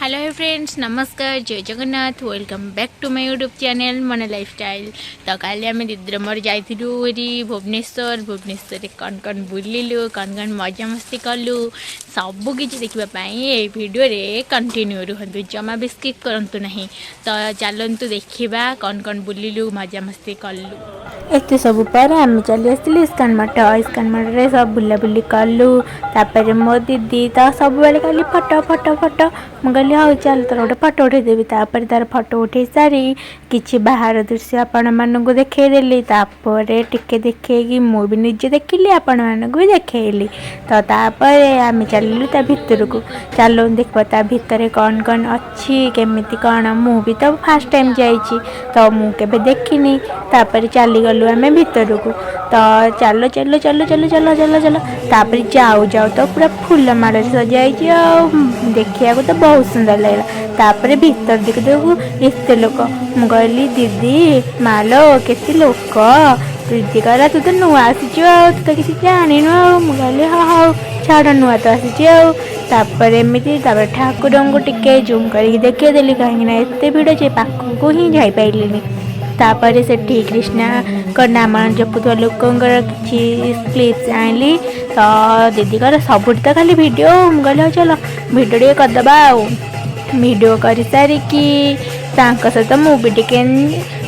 Hello friends नमस्कार जय Jagannath welcome back to my YouTube channel मन लाइफस्टाइल। तो काली आम दीदी मोर जाइलु भुवनेश्वर भुवनेश्वर कौन कौन बुलिलु कौन कौन मजा मस्ती कलु सबकि देखापी भिडियो कंटिन्यू रुहतु जमा भी स्किप करूँ ना। तो चलतु देखा कौन कौन बुलिलु मजा मस्ती कलु। एत सब पर आम चली आसलु इस्कन मठ सब बुलाबुली कलु। तापर मो दीदी तो सब बेले खाली फटो फटो फटो मुझे हाँ चल तोर गोटे फटो उठेदेवी। तापर तार फटो उठे सारी किसी बाहर दृश्य आपण मानक देखईदेली। टिके देखे मु भी निजे देखिली आपण मानक भी देखली। तो तापर आम चलू ता भितर को चलो देख ता भितर कौन कौन अच्छी केमिति कौन मु भी तो फास्ट टाइम जाइए तो मुझे देखनी। तापर चली गलु आम भितर को तो चलो चलो चलो चलो चलो चलो चलो तापर जाऊ जाऊ तो पूरा फूल माल सजाई देखा तो बहुत सुंदर लगला। तापर भीतर देख देखू एत लोक मुझे दीदी मालो केते लोक दीदी कहला तू तो नुआ आसी तू तो किसी जानी मुझे हाँ हाँ छाड़ नुआ तो आसी। एमती ठाकुर को टिके जूम कर देखदेली कहीं एत भिड़ जे पाखक ही जापारे। तापर से कृष्णा को नाम जपुवा लोकंर किसी क्लिप्स आनली। तो दीदी कह सब तो खाली वीडियो गल चलो वीडियो करदे वीडियो कर सारिकी सहित मुझे टिके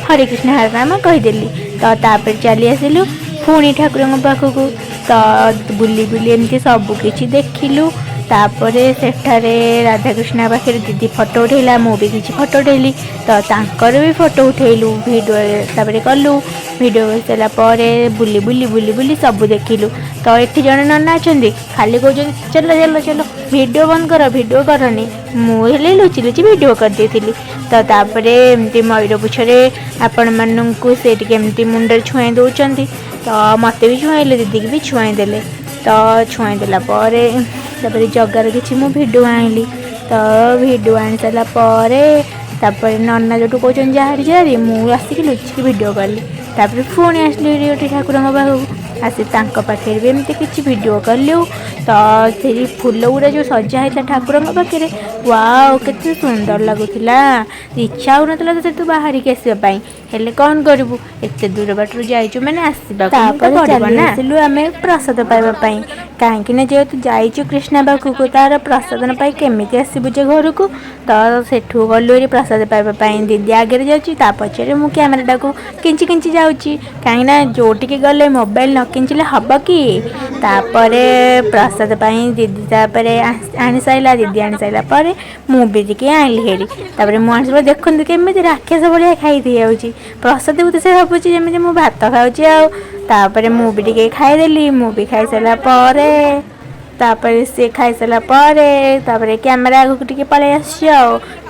हरे कृष्ण हरे राम कहीदेली। तो तापर चली आसिलु पुणी ठाकुर पाखक तो बुली बुली एमती सबकि देखिलु। तापर सेठारे राधाकृष्ण पाखे दीदी फटो उठेला मु भी किसी फटो उठेली। तो तांकर भी फटो उठेलु वीडियो तापर कलु वीडियो कर सारापर बुली बुली बुली बुली सब देखिलु। तो ये जड़े नना अच्छा खाली कह चलो चलो चलो वीडियो बंद कर वीडियो करनी मुझे लुचि लुचि वीडियो करदी। तो तापर एमती मयूर पुछरे आपण मानक से एमती मुंडे छुआई दौरान तो मत भी छुआइले दीदी की भी छुआई देले। तो छुआई देलापर तापर जगार किसी मु भिडियो आनली। तो भिडियो आनी सारापर नना जो कहते जहारी जहारी मुझे आसिक लुचिक भिडियो कली। तापर पुणी आसली गोटे ठाकुर पाखक आसी पाखे भी एमती किसी भिडियो कलु। तो से फूल गुड़ा जो सजा होता ठाकुर पाखे वाओ केते सुंदर लगुला इच्छा हो ना तो बाहर की आसवाई हेले कौन करूँ एत दूर बाटर जाइचु मैंने आसलु आम प्रसाद पाइबापी कहीं जेहेतु जाइचु कृष्णा पाखक तार प्रसादन पाई केमी आसबु जे घर को। तो सेठू गलु प्रसाद पाइबापी दीदी आगे जाऊँगी पचर मु कैमेरा को किंची किंची जाऊँगी कहीं जोटिक गले मोबाइल न किंचिले हम कि। तापर प्रसाद पाई दीदी तापर आनी सारा दीदी आनी सारापर मु भी टे आनली हेरी। तापर मुझे देखते केमी राक्षस भाया खाई जाऊँगी प्रसाद को तो से भावुँ जमी मु भात खाऊँगी आपर मु भी टे खाईदेली मु भी खाई सारापर तापर से खाई सारापर कैमेरा आगक टे पलि आस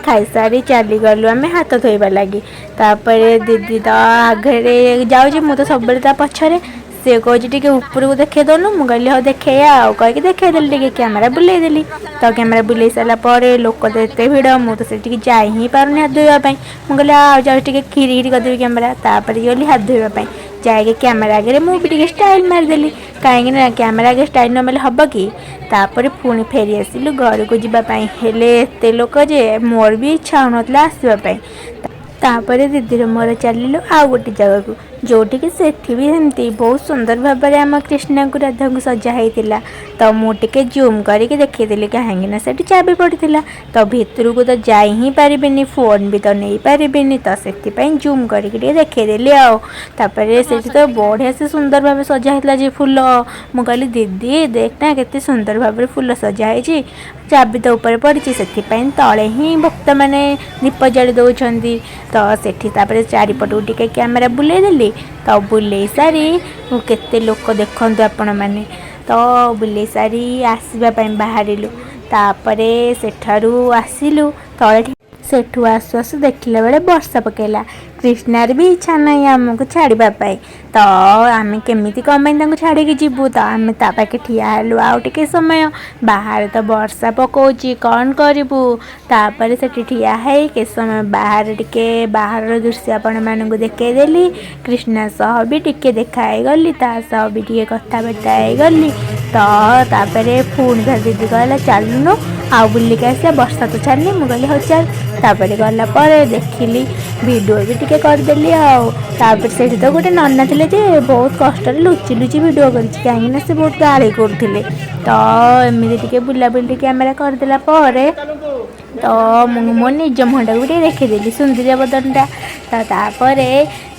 खाई सारी चली गलु आम हाथ धोइबा लगी। तापर दीदी तो आगे जाऊँगी मु तो सब पछरे से कहे टे ऊपर को देखे दौनु मुझे हाँ देखे कहीकि देखदेली टे कैमेरा बुलेदेली। तो कैमेरा बुले सारापर लोक तो एत भिड़ मुझे जाई ही पार्नि हाथ धोवाई मुझे जाऊँ खीरी करदेवी कैमेरा तापर गली हाथ धोवाई जाए कैमेरा आगे मुझे टे स्टाइल मारिदेली कहीं कैमेरा आगे स्टाइल न मारे हम कि। तापर पुणी फेरी आसिलु घर को जावाई हेले एत लोक जे मोर भी इच्छा होना आसवाई। तापर दीदी मोर चलू आउ गोटे जगह को जोटिक सेठी भी एमती बहुत सुंदर भाव में आम कृष्णा को राधा को सजा होता। तो मुझे जूम करके देखीदेली कहीं से चाबी पड़ा तो भितर को तो जा ही पारे फोन भी तो नहीं पारे तो से जूम करके देखीदेली आपर से तो बढ़िया से सुंदर भाव सजा होता जे फूल मु कहली दीदी देखना केते सुंदर भाव में फूल सजाई चाबी तो ऊपर पड़ी से तले ही भक्त मैंने दीप जाली दौरान। तो सेठी चारिपट टिके कैमेरा बुलेदेली तो बुले सारी केते लोक देखते आपण मैंने तो बुले सारी आसवाई बाहर तापर सेठारू आसिलु तले सेठू आसु आसु देखला बेले वर्षा पकेला कृष्णार भी इच्छा नहीं आमको छाड़ापी। तो आम केमी कमें छाड़ी जीवु तो आम पाखे ठिया हेलु आउ टे समय बाहर तो वर्षा पकाउची कौन करूँ तापर से ठिया है के समय बाहर टिके बाहर दृश्य आपण मानक देखईदेली कृष्णा सह भी टिके देखाई गली सह भी टे कथबार्ता गली। तो तापर पुणी दीदी कहला चलुनु आउ बुलिक आसा वर्षा तो छाड़नी मुझे कहली हो चल तापर गलापर देखिली वीडियो भी टिके करदेली आउे से तो गोटे नना थे बहुत कष्ट लुचि लुचि वीडियो कर कहीं से बहुत गाड़ी करुले तो एमती टे बुलाबुली कैमेरा करदेला तो मो निज मुहटा भी देखीदेली सुंदरिया बदनटा तो तापर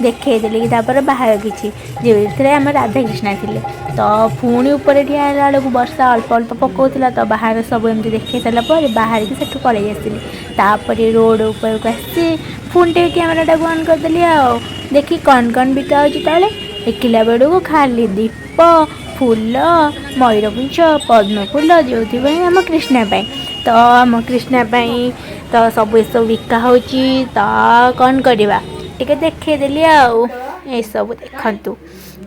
देखईदेली कि बाहर किसी जो आम राधाकृष्णा थे तो पुणी ऊपर ठिया बेलू वर्षा अल्प अल्प पकाउला तो बाहर सब एमती देखे सारापर बाहर की सेठू पलि आसली तापर रोड ऊपर को आसी पुणी टे कैमेराटा ऑन करदेली देखी कौन बिका हो तले देखला बेलू खाली दीप फूल मयूरपुंछ पद्म फूल जो आम कृष्णा तो आम कृष्णा तो सब सब बिका हो तो कौन करवा टे देखईदेली ये सब देखु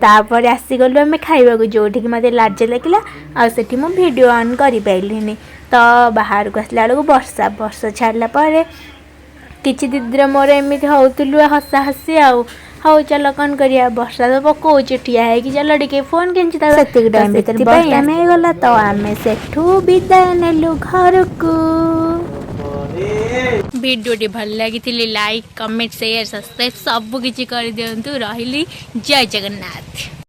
तापर आसीगलु आम खाइबा जो मत लाज लगे आठी मु वीडियो ऑन कर पारे तो बाहर को आसला बेलू वर्षा वर्षा छाड़ला किसी दीदीर मोर एमती होलु हसा हसी हौ चल कौन करिया वर्षा तो पकाउच ठिया है कि चल टे फोन किंच गला तो आम सेठू विदाय नेलु घर को वीडियो भल लगी लाइक कमेंट शेयर सब्सक्राइब सब किसी कर दिंतु रही जय जगन्नाथ।